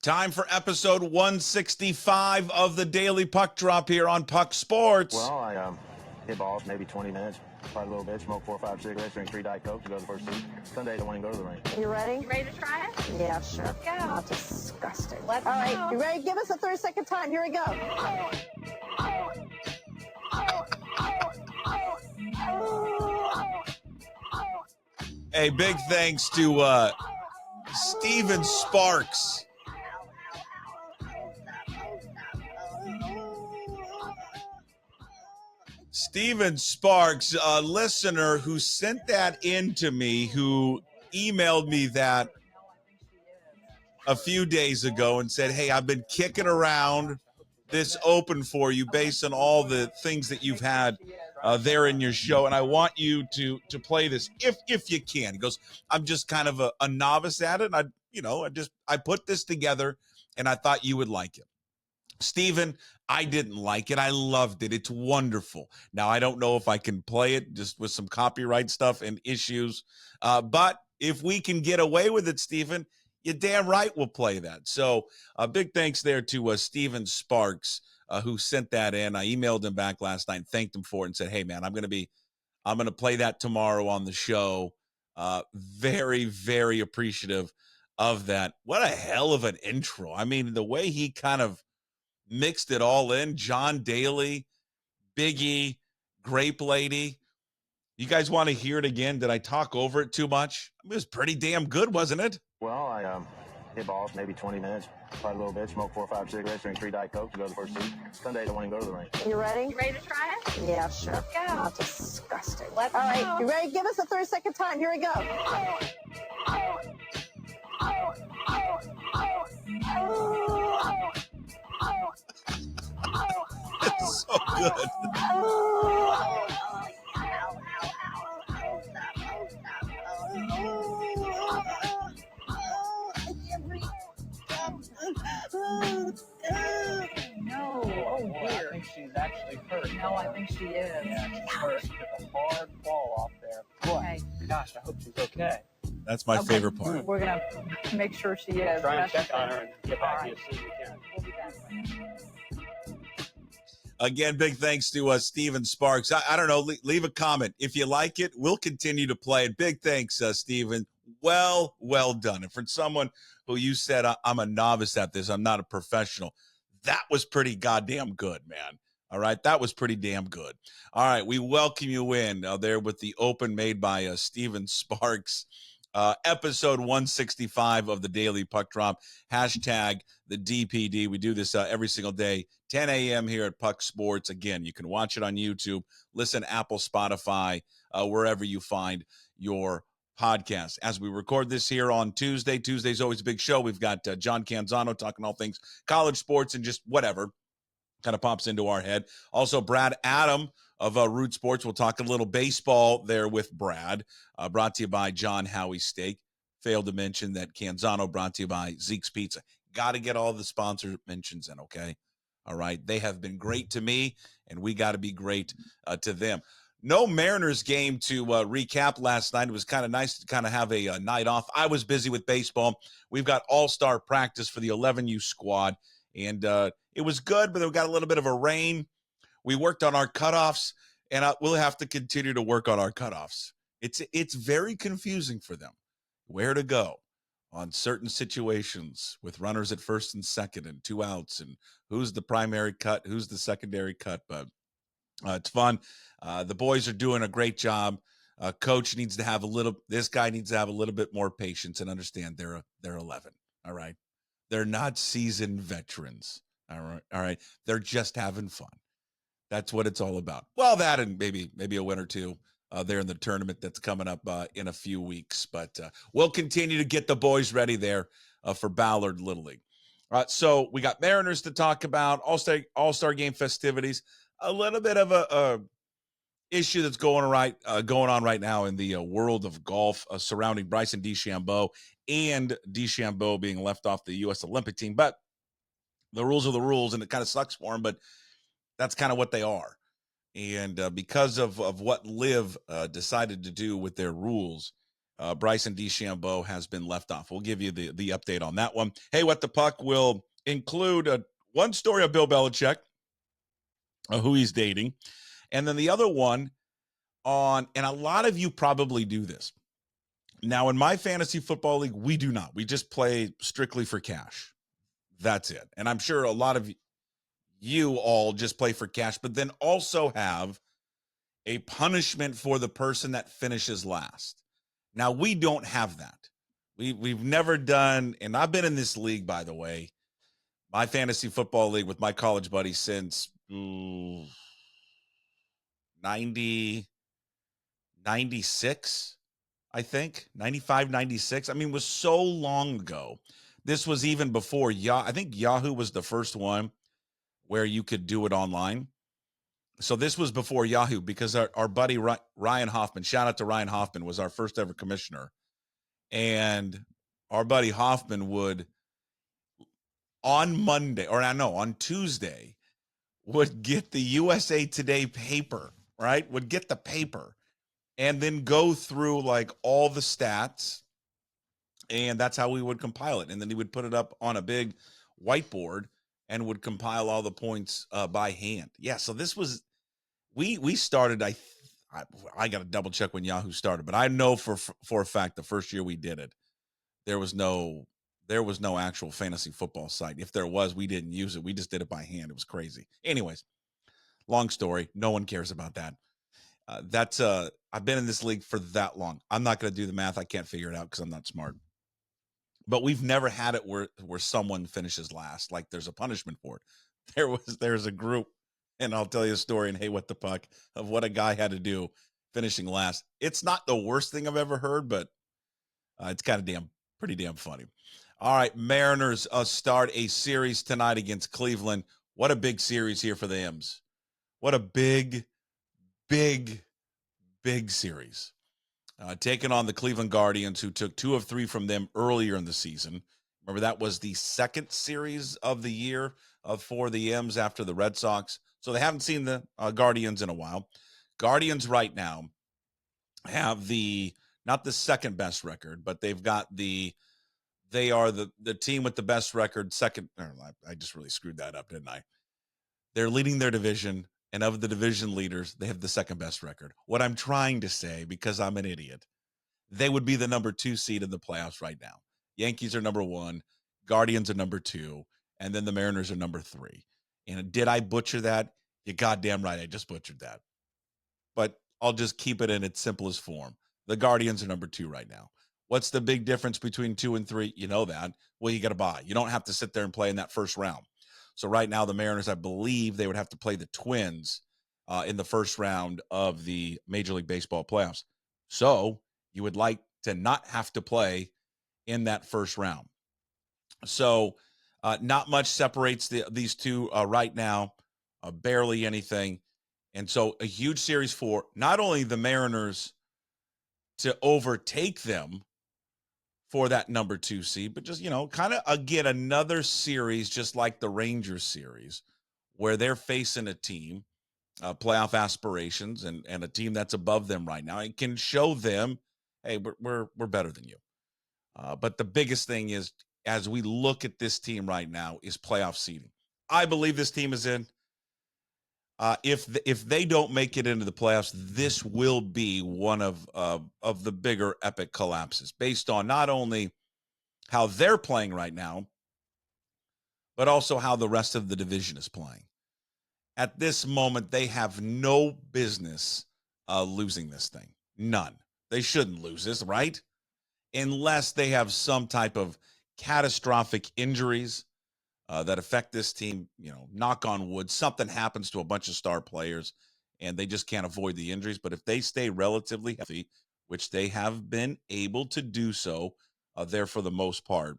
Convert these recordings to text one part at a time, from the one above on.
Time for episode 165 of the Daily Puck Drop here on Puck Sports. Well, I hit balls maybe 20 minutes, probably a little bit, smoke 4 or 5 cigarettes, drink 3 Diet Cokes to go to the first tee. Sunday, I want to go to the ring. You ready? Ready to try it? Yeah, sure. Let's go. Not disgusting. Let's All right, go. you ready? Give us a 30-second time. Here we go. A big thanks to Steven Sparks. Steven Sparks, a listener who sent that in to me, who emailed me that a few days ago and said, hey, I've been kicking around this open for you based on all the things that you've had there in your show, and I want you to play this if you can. He goes, I'm just kind of a novice at it, and I put this together, and I thought you would like it. Steven, I didn't like it. I loved it. It's wonderful. Now, I don't know if I can play it just with some copyright stuff and issues, but if we can get away with it, Steven, you're damn right we'll play that. So a big thanks there to Steven Sparks, who sent that in. I emailed him back last night and thanked him for it and said, hey, man, I'm going to play that tomorrow on the show. Very, very appreciative of that. What a hell of an intro. I mean, the way he kind of mixed it all in. John Daly, Biggie, Grape Lady. You guys want to hear it again? Did I talk over it too much? It was pretty damn good, wasn't it? Well, I hit balls maybe 20 minutes, probably a little bit, smoke 4 or 5 cigarettes, drink 3 Diet Cokes to go to the first tee. Sunday, I want to go to the ring. You ready? Ready to try it? Yeah, sure. Let's go. Not disgusting. Let's All right, go. you ready? Give us a 30-second time. Here we go. It's so good. No. Oh dear. I think she's actually hurt. No, I think she is. Yeah, she's hurt. She took a hard fall off there. Boy, Okay. gosh, I hope she's okay. That's my Okay. favorite part. We're going to make sure she is. Try and That's check on the her thing. and get back All to you right. as soon as we can. We'll be back. Again, big thanks to Steven Sparks. I don't know, leave a comment. If you like it, we'll continue to play it. Big thanks, Steven. Well done. And for someone who you said, I'm a novice at this, I'm not a professional, that was pretty goddamn good, man. All right, that was pretty damn good. All right, we welcome you in there with the open made by Steven Sparks. Episode 165 of the Daily Puck Drop, hashtag the DPD. We do this every single day, 10 a.m. here at Puck Sports. Again, you can watch it on YouTube, listen, Apple, Spotify, wherever you find your podcast. As we record this here on Tuesday, Tuesday's always a big show. We've got John Canzano talking all things college sports and just whatever kind of pops into our head. Also, Brad Adam of Root Sports. We'll talk a little baseball there with Brad, brought to you by John Howie Steak. Failed to mention that Canzano brought to you by Zeke's Pizza. Got to get all the sponsor mentions in, okay? All right. They have been great to me, and we got to be great to them. No Mariners game to recap last night. It was kind of nice to kind of have a night off. I was busy with baseball. We've got all-star practice for the 11U squad, and it was good, but we got a little bit of a rain. We worked on our cutoffs, and we'll have to continue to work on our cutoffs. It's very confusing for them where to go on certain situations with runners at first and second and 2 outs, and who's the primary cut, who's the secondary cut. But it's fun. The boys are doing a great job. Coach needs to have this guy needs to have a little bit more patience and understand they're 11. All right. They're not seasoned veterans. All right. They're just having fun. That's what it's all about. Well, that and maybe a win or two there in the tournament that's coming up in a few weeks. But we'll continue to get the boys ready there for Ballard Little League. All right, so we got Mariners to talk about, All-Star Game festivities, a little bit of a issue that's going on right now in the world of golf surrounding Bryson DeChambeau and DeChambeau being left off the U.S. Olympic team. But the rules are the rules, and it kind of sucks for him, but that's kind of what they are. And because of what Liv decided to do with their rules, Bryson DeChambeau has been left off. We'll give you the update on that one. Hey, What the Puck will include one story of Bill Belichick, who he's dating, and then the other one on, and a lot of you probably do this. Now, in my fantasy football league, we do not. We just play strictly for cash. That's it. And I'm sure a lot of you all just play for cash, but then also have a punishment for the person that finishes last. Now, we don't have that. We've never done, and I've been in this league, by the way, my fantasy football league with my college buddies since 96, I think, 95, 96. I mean, it was so long ago. This was even before I think Yahoo was the first one where you could do it online. So this was before Yahoo, because our buddy Ryan Hoffman, shout out to Ryan Hoffman, was our first ever commissioner. And our buddy Hoffman would, on Tuesday, would get the USA Today paper, right? Would get the paper and then go through like all the stats. And that's how we would compile it. And then he would put it up on a big whiteboard and would compile all the points by hand. Yeah, so this was, we started, I got to double check when Yahoo started, but I know for a fact the first year we did it, there was no actual fantasy football site. If there was, we didn't use it. We just did it by hand. It was crazy. Anyways, long story. No one cares about that. I've been in this league for that long. I'm not going to do the math. I can't figure it out because I'm not smart. But we've never had it where someone finishes last. Like there's a punishment for it. There's a group, and I'll tell you a story in Hey, What the Puck, of what a guy had to do finishing last. It's not the worst thing I've ever heard, but it's kind of pretty damn funny. All right, Mariners start a series tonight against Cleveland. What a big series here for the M's. What a big series. Taking on the Cleveland Guardians, who took 2 of 3 from them earlier in the season. Remember, that was the second series of the year for the M's after the Red Sox. So they haven't seen the Guardians in a while. Guardians right now have not the second best record, but they are the team with the best record. I just really screwed that up, didn't I? They're leading their division, and of the division leaders, they have the second best record. What I'm trying to say, because I'm an idiot, they would be the number 2 seed in the playoffs right now. Yankees are number 1, Guardians are number 2, and then the Mariners are number 3. And did I butcher that? You're goddamn right, I just butchered that. But I'll just keep it in its simplest form. The Guardians are number 2 right now. What's the big difference between 2 and 3? You know that. Well, you got to buy. You don't have to sit there and play in that first round. So right now, the Mariners, I believe they would have to play the Twins in the first round of the Major League Baseball playoffs. So you would like to not have to play in that first round. So not much separates these two right now, barely anything. And so a huge series for not only the Mariners to overtake them for that number 2 seed, but just, kind of again, another series, just like the Rangers series, where they're facing a team, playoff aspirations, and a team that's above them right now. It can show them, hey, we're better than you. But the biggest thing is, as we look at this team right now, is playoff seeding. I believe this team is in. If they don't make it into the playoffs, this will be one of the bigger epic collapses, based on not only how they're playing right now, but also how the rest of the division is playing. At this moment, they have no business losing this thing. None. They shouldn't lose this, right? Unless they have some type of catastrophic injuries that affect this team. Knock on wood, something happens to a bunch of star players and they just can't avoid the injuries. But if they stay relatively healthy, which they have been able to do so there for the most part,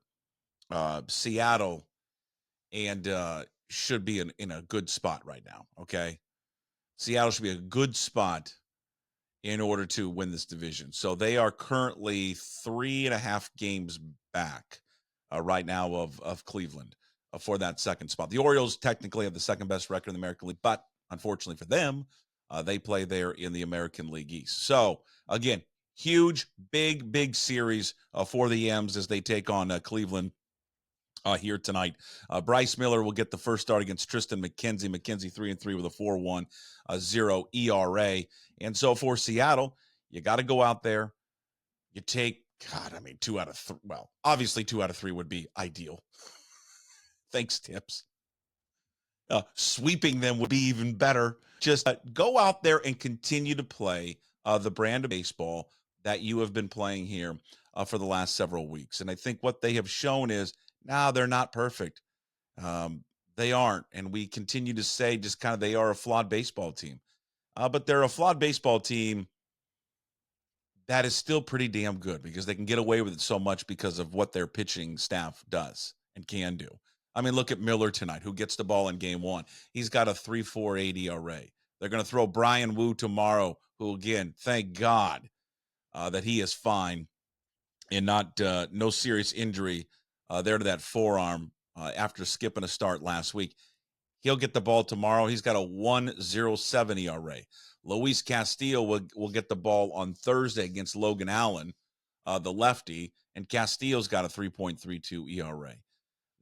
Seattle and should be in a good spot right now. Okay. Seattle should be a good spot in order to win this division. So they are currently 3.5 games back right now of Cleveland for that second spot. The Orioles technically have the second best record in the American League, but unfortunately for them, they play there in the American League East. So again, Huge, big series for the M's as they take on Cleveland here tonight. Bryce Miller will get the first start against Tristan McKenzie. McKenzie 3-3 with a 4.10 ERA. And so for Seattle, you got to go out there. You take, 2 out of 3. Well, obviously 2 out of 3 would be ideal. Thanks, Tips. Sweeping them would be even better. Just go out there and continue to play the brand of baseball that you have been playing here for the last several weeks. And I think what they have shown is, now they're not perfect. They aren't. And we continue to say just kind of they are a flawed baseball team. But they're a flawed baseball team that is still pretty damn good because they can get away with it so much because of what their pitching staff does and can do. I mean, look at Miller tonight, who gets the ball in game 1. He's got a 3.48 ERA. They're going to throw Brian Wu tomorrow, who, again, thank God that he is fine and not no serious injury there to that forearm after skipping a start last week. He'll get the ball tomorrow. He's got a 1.07 ERA. Luis Castillo will get the ball on Thursday against Logan Allen, the lefty, and Castillo's got a 3.32 ERA.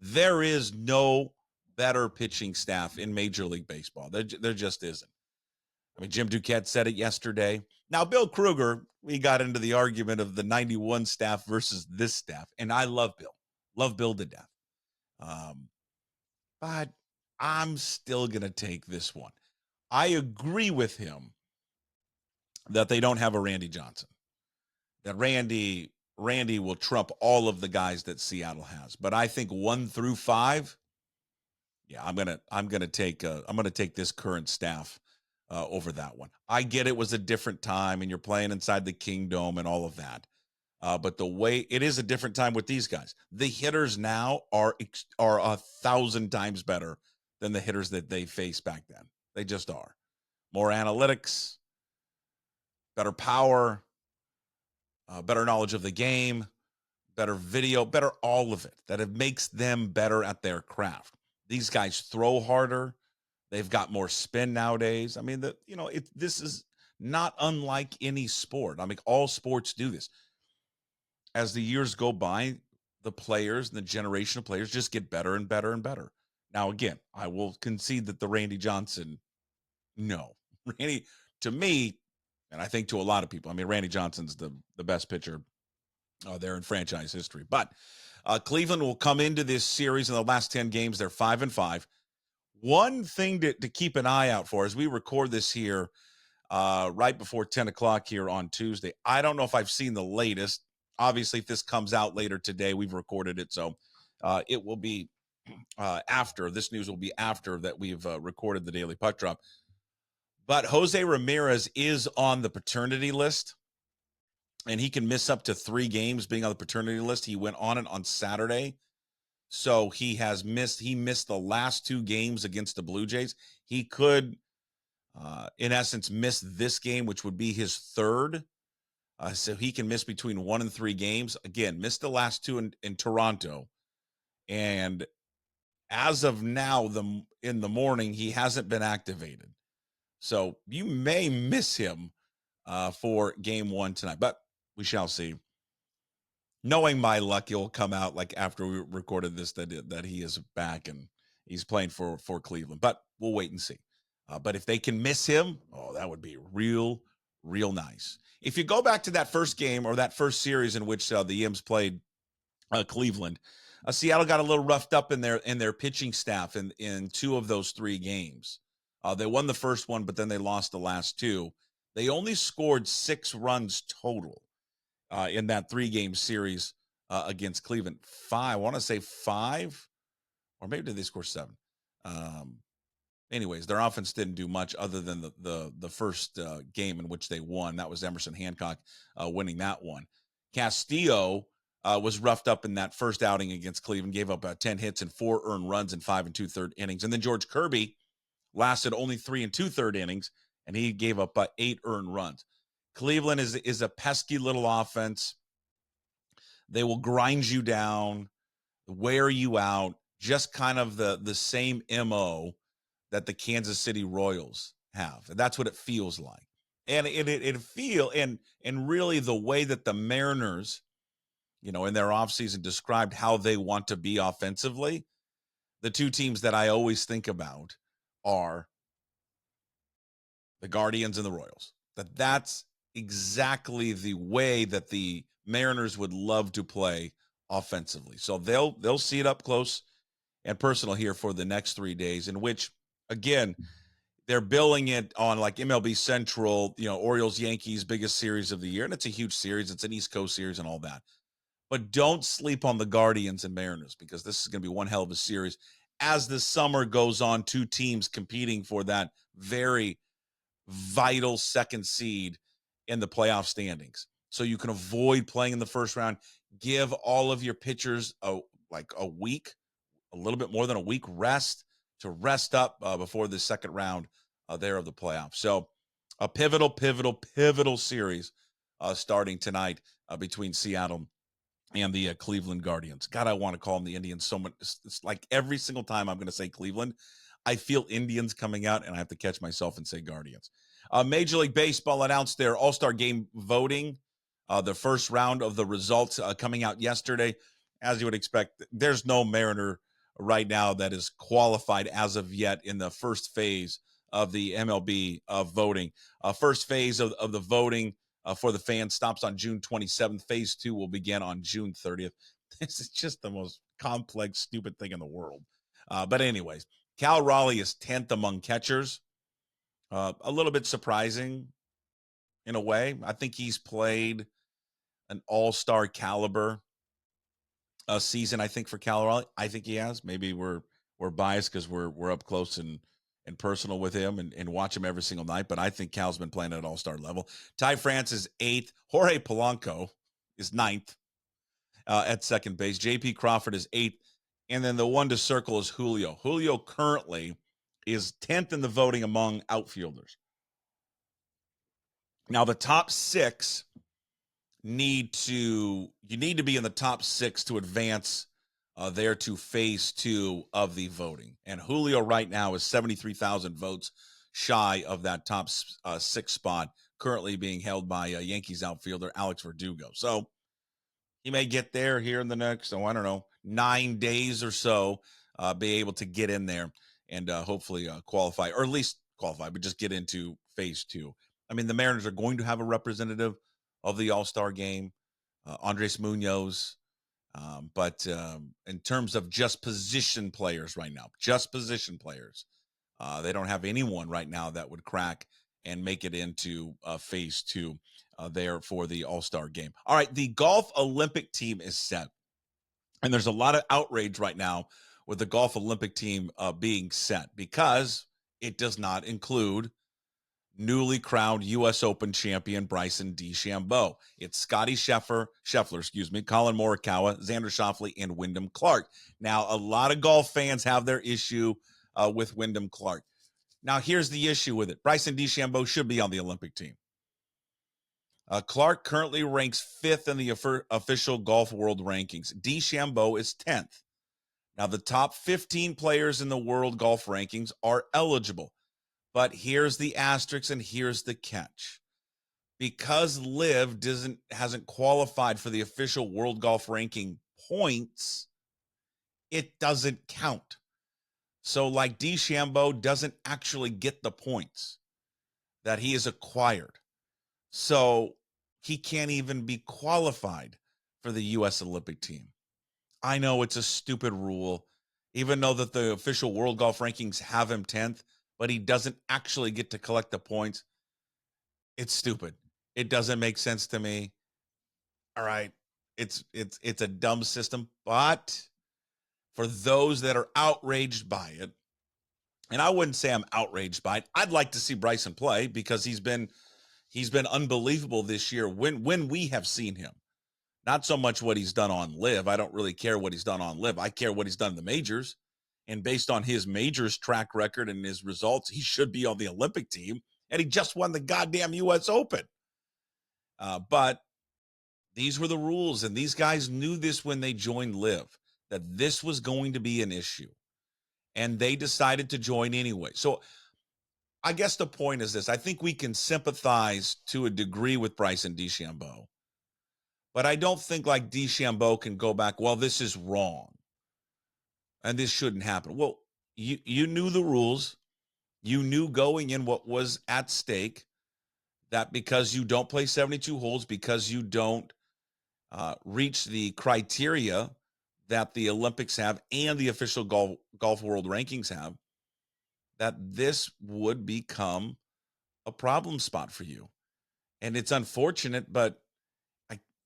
There is no better pitching staff in Major League Baseball. There just isn't. I mean, Jim Duquette said it yesterday. Now, Bill Kruger, we got into the argument of the 91 staff versus this staff, and I love Bill. Love Bill to death. But I'm still going to take this one. I agree with him that they don't have a Randy Johnson. That Randy will trump all of the guys that Seattle has. But I think 1 through 5, yeah, I'm gonna take this current staff over that one. I get it was a different time and you're playing inside the Kingdome and all of that. But the way it is a different time with these guys. The hitters now are 1,000 times better than the hitters that they faced back then. They just are. More analytics, better power, better knowledge of the game, better video, better all of it. That it makes them better at their craft. These guys throw harder. They've got more spin nowadays. I mean, this is not unlike any sport. I mean, all sports do this. As the years go by, the players and the generation of players just get better and better and better. Now, again, I will concede that the Randy Johnson, no. Randy, to me, and I think to a lot of people, I mean, Randy Johnson's the best pitcher there in franchise history. But Cleveland will come into this series in the last 10 games. They're 5-5. One thing to keep an eye out for as we record this here right before 10 o'clock here on Tuesday. I don't know if I've seen the latest. Obviously, if this comes out later today, we've recorded it. So it will be after. This news will be after that we've recorded the Daily Puck Drop. But Jose Ramirez is on the paternity list, and he can miss up to 3 games being on the paternity list. He went on it on Saturday. So he missed the last 2 games against the Blue Jays. He could, in essence, miss this game, which would be his 3rd. So he can miss between 1 and 3 games. Again, missed the last 2 in Toronto. And as of now, in the morning, he hasn't been activated. So you may miss him for game 1 tonight, but we shall see. Knowing my luck, he'll come out like after we recorded this that he is back and he's playing for Cleveland. But we'll wait and see. But if they can miss him, that would be real nice. If you go back to that first game or that first series in which the M's played Cleveland, Seattle got a little roughed up in their pitching staff in 2 of those 3 games. They won the first one, but then they lost the last 2. They only scored 6 runs total in that 3-game series against Cleveland. I want to say 5, or maybe did they score 7? Anyways, their offense didn't do much other than the first game in which they won. That was Emerson Hancock winning that one. Castillo was roughed up in that first outing against Cleveland, gave up 10 hits and 4 earned runs in 5 2/3 innings. And then George Kirby lasted only 3 2/3 innings, and he gave up 8 earned runs. Cleveland is a pesky little offense. They will grind you down, wear you out, just kind of the same MO that the Kansas City Royals have. And that's what it feels like. And and really the way that the Mariners, in their offseason described how they want to be offensively, the two teams that I always think about are the Guardians and the Royals. That's exactly the way that the Mariners would love to play offensively. So they'll see it up close and personal here for the next 3 days, in which, again, they're billing it on like MLB Central, Orioles, Yankees, biggest series of the year. And it's a huge series. It's an East Coast series and all that. But don't sleep on the Guardians and Mariners, because this is going to be one hell of a series. As the summer goes on, two teams competing for that very vital second seed in the playoff standings. So you can avoid playing in the first round. Give all of your pitchers a week, a little bit more than a week rest to rest up before the second round there of the playoffs. So a pivotal series starting tonight between Seattle and the Cleveland Guardians. God, I want to call them the Indians so much. It's like every single time I'm going to say Cleveland, I feel Indians coming out, and I have to catch myself and say Guardians. Major League Baseball announced their All-Star Game voting. The first round of the results coming out yesterday. As you would expect, there's no Mariner right now that is qualified as of yet in the first phase of the MLB voting. First phase of the voting for the fans stops on June 27th. Phase 2 will begin on June 30th. This is just the most complex, stupid thing in the world. But anyways, Cal Raleigh is 10th among catchers. A little bit surprising in a way. I think he's played an all-star caliber season, I think, for Cal Raleigh. I think he has. Maybe we're biased because we're up close and personal with him and watch him every single night. But I think Cal's been playing at all-star level. Ty France is 8th. Jorge Polanco is 9th at second base. J.P. Crawford is 8th. And then the one to circle is Julio. Julio currently is 10th in the voting among outfielders. Now, the top 6 need to be in the top 6 to advance there to phase 2 of the voting. And Julio right now is 73,000 votes shy of that top 6 spot, currently being held by Yankees outfielder Alex Verdugo. So he may get there here in the next, 9 days or so, be able to get in there and hopefully qualify, or at least qualify, but just get into phase 2. I mean, the Mariners are going to have a representative of the All-Star Game, Andres Munoz. But in terms of just position players right now, they don't have anyone right now that would crack and make it into phase 2 there for the All-Star Game. All right, the golf Olympic team is set. And there's a lot of outrage right now with the golf Olympic team being set, because it does not include newly crowned U.S. Open champion Bryson DeChambeau. It's Scotty Scheffler, Colin Morikawa, Xander Schauffele, and Wyndham Clark. Now, a lot of golf fans have their issue with Wyndham Clark. Now, here's the issue with it. Bryson DeChambeau should be on the Olympic team. Clark currently ranks 5th in the official golf world rankings. DeChambeau is 10th. Now, the top 15 players in the world golf rankings are eligible. But here's the asterisk and here's the catch. Because LIV hasn't qualified for the official world golf ranking points, it doesn't count. So like DeChambeau doesn't actually get the points that he has acquired. So he can't even be qualified for the U.S. Olympic team. I know it's a stupid rule, even though that the official world golf rankings have him 10th, but he doesn't actually get to collect the points. It's stupid. It doesn't make sense to me. All right. It's a dumb system, but for those that are outraged by it, and I wouldn't say I'm outraged by it, I'd like to see Bryson play, because he's been unbelievable this year when we have seen him. Not so much what he's done on LIV. I don't really care what he's done on LIV. I care what he's done in the majors. And based on his majors track record and his results, he should be on the Olympic team. And he just won the goddamn U.S. Open. But these were the rules. And these guys knew this when they joined LIV, that this was going to be an issue. And they decided to join anyway. So I guess the point is this. I think we can sympathize to a degree with Bryson DeChambeau, but I don't think like DeChambeau can go back, well, this is wrong and this shouldn't happen. Well, you knew the rules. You knew going in what was at stake, that because you don't play 72 holes, because you don't reach the criteria that the Olympics have and the official golf world rankings have, that this would become a problem spot for you. And it's unfortunate, but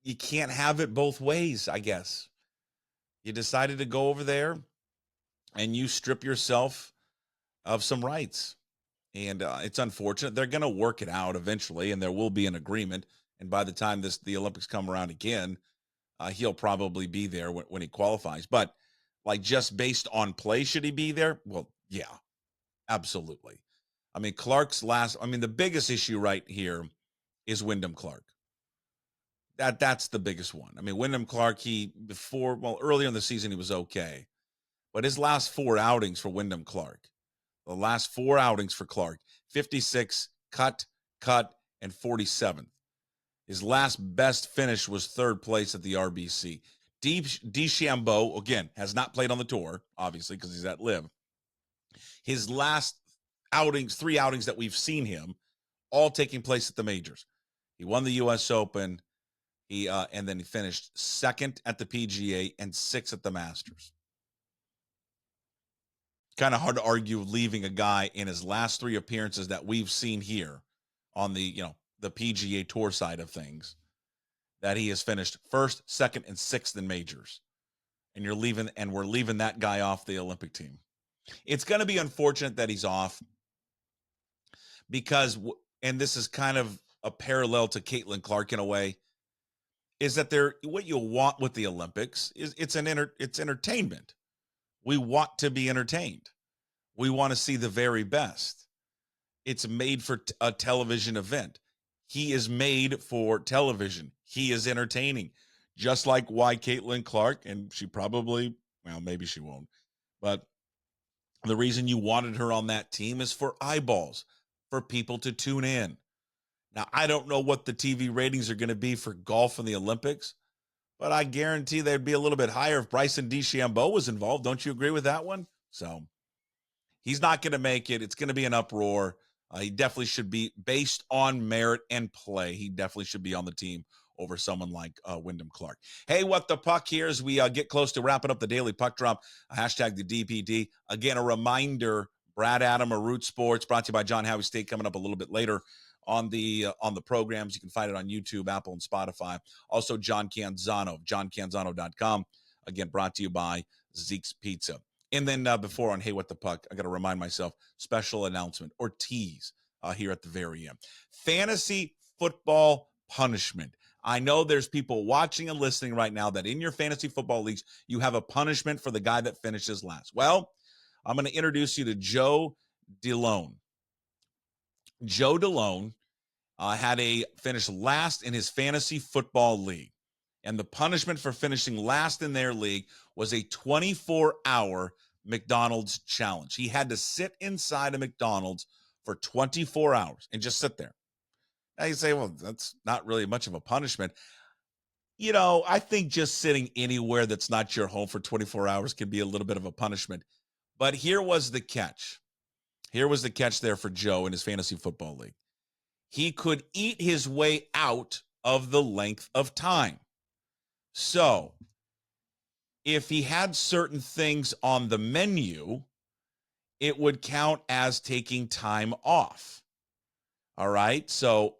you can't have it both ways, I guess. You decided to go over there and you strip yourself of some rights. And it's unfortunate. They're going to work it out eventually, and there will be an agreement. And by the time the Olympics come around again, he'll probably be there when he qualifies. But like just based on play, should he be there? Well, yeah, absolutely. I mean, the biggest issue right here is Wyndham Clark. That's the biggest one. I mean, Wyndham Clark, earlier in the season, he was okay. But his last 4 outings for Wyndham Clark, the last 4 outings for Clark, 56, cut, and 47th. His last best finish was 3rd place at the RBC. DeChambeau, again, has not played on the tour, obviously, because he's at LIV. His last outings, 3 outings that we've seen him, all taking place at the majors. He won the U.S. Open, and then he finished 2nd at the PGA and 6th at the Masters. Kind of hard to argue leaving a guy in his last 3 appearances that we've seen here on the PGA Tour side of things, that he has finished 1st, 2nd, and 6th in majors. And we're leaving that guy off the Olympic team. It's going to be unfortunate that he's off because, and this is kind of a parallel to Caitlin Clark in a way, is that what you want with the Olympics is it's entertainment. We want to be entertained. We want to see the very best. It's made for a television event. He is made for television. He is entertaining. Just like why Caitlin Clark, and she probably, well, maybe she won't, but the reason you wanted her on that team is for eyeballs, for people to tune in. Now, I don't know what the TV ratings are going to be for golf in the Olympics, but I guarantee they'd be a little bit higher if Bryson DeChambeau was involved. Don't you agree with that one? So he's not going to make it. It's going to be an uproar. He definitely should be, based on merit and play, he definitely should be on the team over someone like Wyndham Clark. Hey, what the puck here as we get close to wrapping up the daily puck drop. Hashtag the DPD. Again, a reminder, Brad Adam or Root Sports, brought to you by John Howie State, coming up a little bit later on the programs. You can find it on YouTube, Apple, and Spotify. Also, John Canzano, johncanzano.com. Again, brought to you by Zeke's Pizza. And then before on Hey, What the Puck, I got to remind myself, special announcement or tease here at the very end. Fantasy football punishment. I know there's people watching and listening right now that in your fantasy football leagues, you have a punishment for the guy that finishes last. Well, I'm going to introduce you to Joe DeLone. Joe DeLone had finished last in his fantasy football league. And the punishment for finishing last in their league was a 24-hour McDonald's challenge. He had to sit inside a McDonald's for 24 hours and just sit there. Now you say, well, that's not really much of a punishment. I think just sitting anywhere that's not your home for 24 hours can be a little bit of a punishment. But here was the catch. Here was the catch there for Joe in his fantasy football league. He could eat his way out of the length of time. So if he had certain things on the menu, it would count as taking time off. All right. So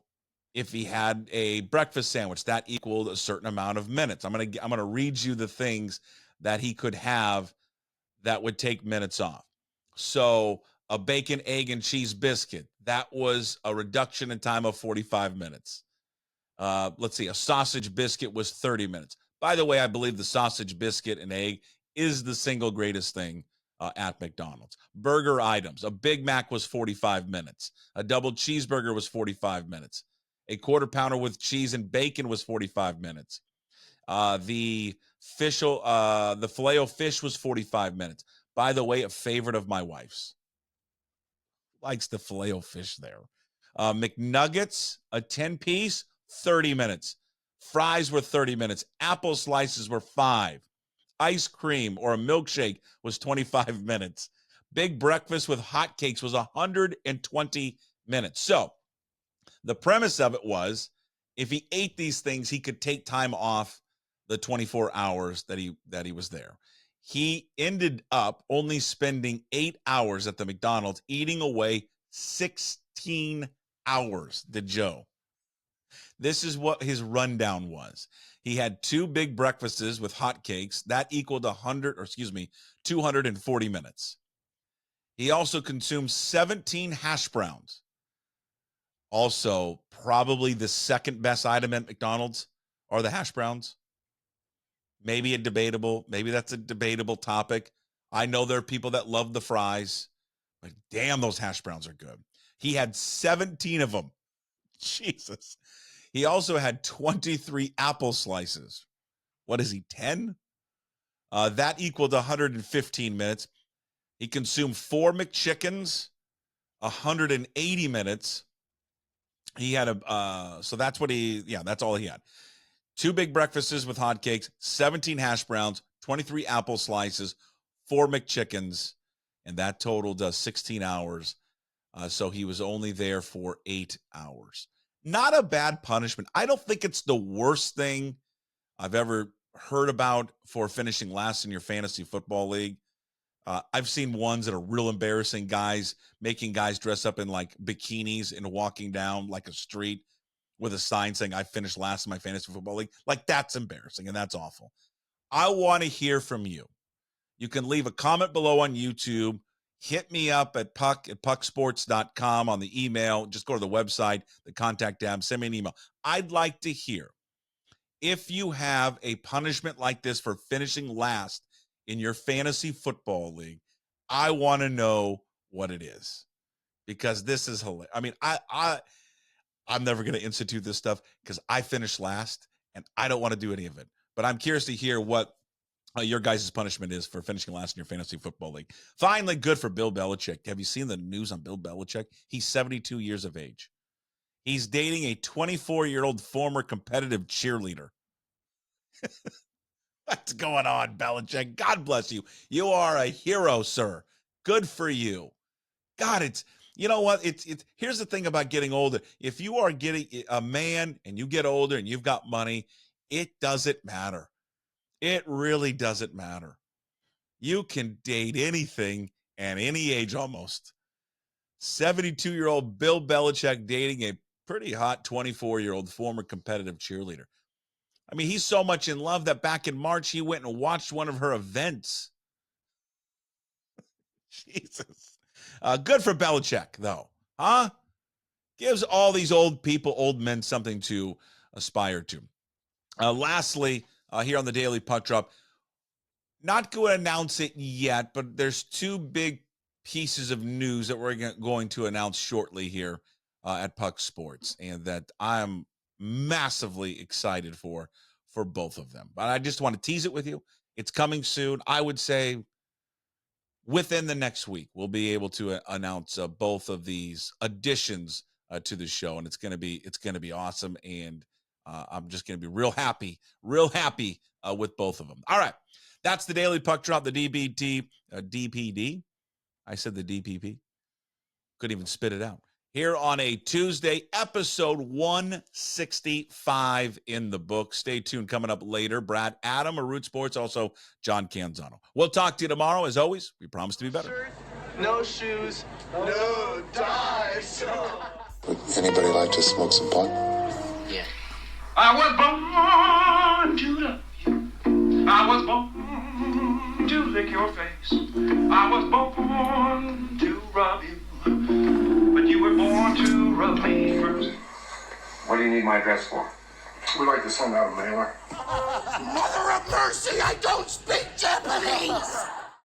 if he had a breakfast sandwich, that equaled a certain amount of minutes. I'm going to read you the things that he could have that would take minutes off. So a bacon, egg, and cheese biscuit, that was a reduction in time of 45 minutes. Let's see, a sausage biscuit was 30 minutes. By the way, I believe the sausage biscuit and egg is the single greatest thing at McDonald's. Burger items, a Big Mac was 45 minutes. A double cheeseburger was 45 minutes. A quarter pounder with cheese and bacon was 45 minutes. The filet-o-fish was 45 minutes. By the way, a favorite of my wife's. likes the Filet-O-Fish there? McNuggets, a 10-piece, 30 minutes. Fries were 30 minutes. Apple slices were 5. Ice cream or a milkshake was 25 minutes. Big breakfast with hotcakes was 120 minutes. So the premise of it was, if he ate these things, he could take time off the 24 hours that he was there. He ended up only spending 8 hours at the McDonald's, eating away 16 hours, did Joe. This is what his rundown was. He had 2 big breakfasts with hotcakes. That equaled 240 minutes. He also consumed 17 hash browns. Also, probably the second best item at McDonald's are the hash browns. Maybe that's a debatable topic. I know there are people that love the fries, but damn, those hash browns are good. He had 17 of them. Jesus. He also had 23 apple slices. What is he, 10? That equaled 115 minutes. He consumed 4 McChickens, 180 minutes. He had so that's that's all he had. 2 big breakfasts with hotcakes, 17 hash browns, 23 apple slices, 4 McChickens, and that totaled 16 hours. So he was only there for 8 hours. Not a bad punishment. I don't think it's the worst thing I've ever heard about for finishing last in your fantasy football league. I've seen ones that are real embarrassing, making guys dress up in like bikinis and walking down like a street with a sign saying, I finished last in my fantasy football league. Like, that's embarrassing and that's awful. I want to hear from you. You can leave a comment below on YouTube. Hit me up at pucksports.com on the email. Just go to the website, the contact tab, send me an email. I'd like to hear if you have a punishment like this for finishing last in your fantasy football league. I want to know what it is, because this is hilarious. I mean, I'm never going to institute this stuff because I finished last and I don't want to do any of it. But I'm curious to hear what your guys' punishment is for finishing last in your fantasy football league. Finally, good for Bill Belichick. Have you seen the news on Bill Belichick? He's 72 years of age. He's dating a 24-year-old former competitive cheerleader. What's going on, Belichick? God bless you. You are a hero, sir. Good for you. God, you know what? It's here's the thing about getting older. If you are getting a man and you get older and you've got money, it doesn't matter. It really doesn't matter. You can date anything and any age almost. 72-year-old Bill Belichick dating a pretty hot 24-year-old former competitive cheerleader. I mean, he's so much in love that back in March, he went and watched one of her events. Jesus. Good for Belichick, though. Huh? Gives all these old men something to aspire to. Lastly, here on the Daily Puck Drop, not going to announce it yet, but there's 2 big pieces of news that we're going to announce shortly here at Puck Sports, and that I'm massively excited for both of them. But I just want to tease it with you. It's coming soon. I would say within the next week, we'll be able to announce both of these additions to the show, and it's going to be awesome. And I'm just going to be real happy with both of them. All right. That's the Daily Puck Drop, the DPD. I said the DPP. Couldn't even spit it out. Here on a Tuesday, episode 165 in the book. Stay tuned. Coming up later, Brad Adam of Root Sports, also John Canzano. We'll talk to you tomorrow. As always, we promise to be better. No shoes, no dice. Would anybody like to smoke some pot? Yeah. I was born to love you. I was born to lick your face. I was born to rub you. But you were born to rub me first. What do you need my address for? We'd like to send out a mailer. Mother of mercy, I don't speak Japanese!